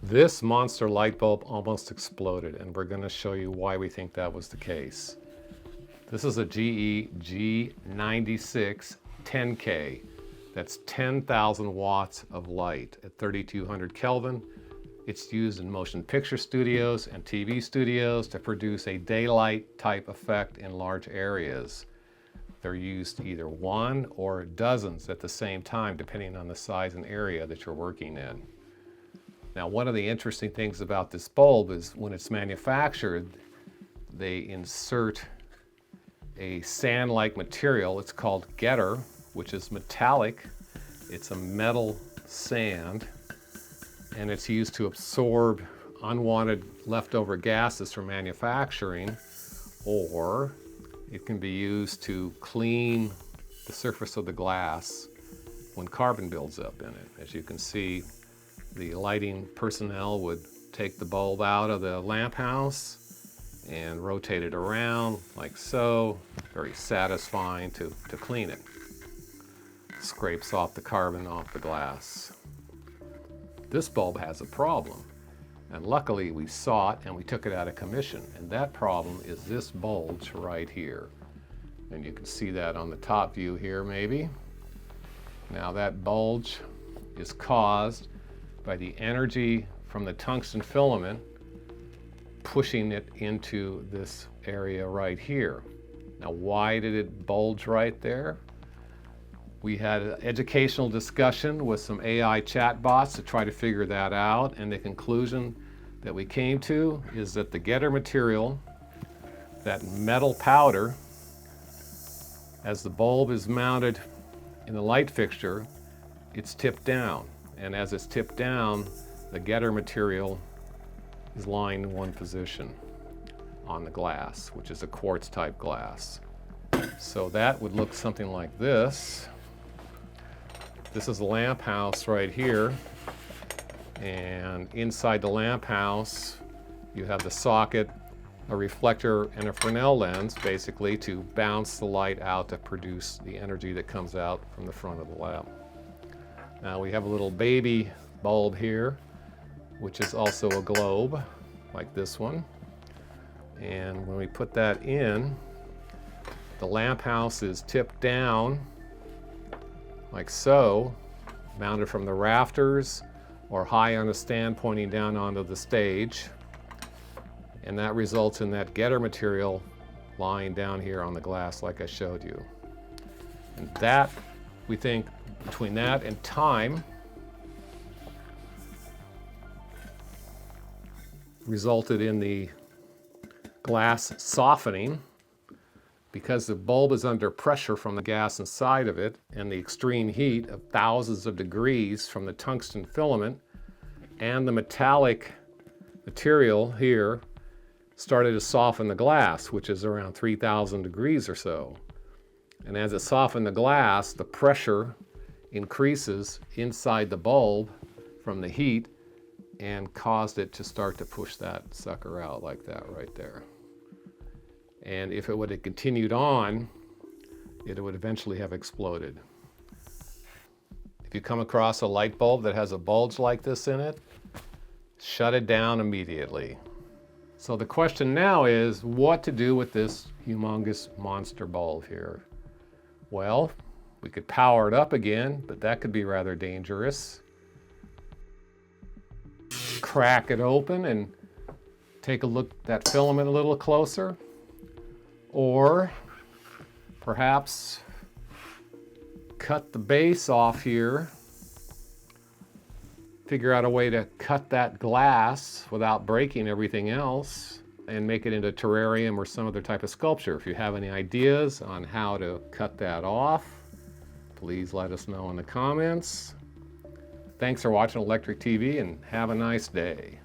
This monster light bulb almost exploded, and we're going to show you why we think that was the case. This is a GE G96 10K. That's 10,000 watts of light at 3200 Kelvin. It's used in motion picture studios and TV studios to produce a daylight type effect in large areas. They're used either one or dozens at the same time, depending on the size and area that you're working in. Now, one of the interesting things about this bulb is when it's manufactured, they insert a sand-like material. It's called getter, which is metallic. It's a metal sand, and it's used to absorb unwanted leftover gases from manufacturing, or it can be used to clean the surface of the glass when carbon builds up in it. As you can see, the lighting personnel would take the bulb out of the lamp house and rotate it around like so. Very satisfying to clean it. Scrapes off the carbon off the glass. This bulb has a problem, and luckily we saw it and we took it out of commission, and that problem is this bulge right here. And you can see that on the top view here maybe. Now that bulge is caused by the energy from the tungsten filament pushing it into this area right here. Now, why did it bulge right there? We had an educational discussion with some AI chatbots to try to figure that out, and the conclusion that we came to is that the getter material, that metal powder, as the bulb is mounted in the light fixture, it's tipped down. And as it's tipped down, the getter material is lying in one position on the glass, which is a quartz type glass. So that would look something like this. This is the lamp house right here. And inside the lamp house, you have the socket, a reflector, and a Fresnel lens, basically, to bounce the light out to produce the energy that comes out from the front of the lamp. Now we have a little baby bulb here, which is also a globe, like this one. And when we put that in, the lamp house is tipped down, like so, mounted from the rafters or high on a stand pointing down onto the stage. And that results in that getter material lying down here on the glass like I showed you. And that, we think, between that and time, resulted in the glass softening because the bulb is under pressure from the gas inside of it and the extreme heat of thousands of degrees from the tungsten filament, and the metallic material here started to soften the glass, which is around 3,000 degrees or so. And as it softened the glass, the pressure increases inside the bulb from the heat and caused it to start to push that sucker out like that right there. And if it would have continued on, it would eventually have exploded. If you come across a light bulb that has a bulge like this in it, shut it down immediately. So the question now is what to do with this humongous monster bulb here. Well, we could power it up again, but that could be rather dangerous. Crack it open and take a look at that filament a little closer. Or perhaps cut the base off here, figure out a way to cut that glass without breaking everything else, and make it into a terrarium or some other type of sculpture. If you have any ideas on how to cut that off, please let us know in the comments. Thanks for watching Electric TV, and have a nice day.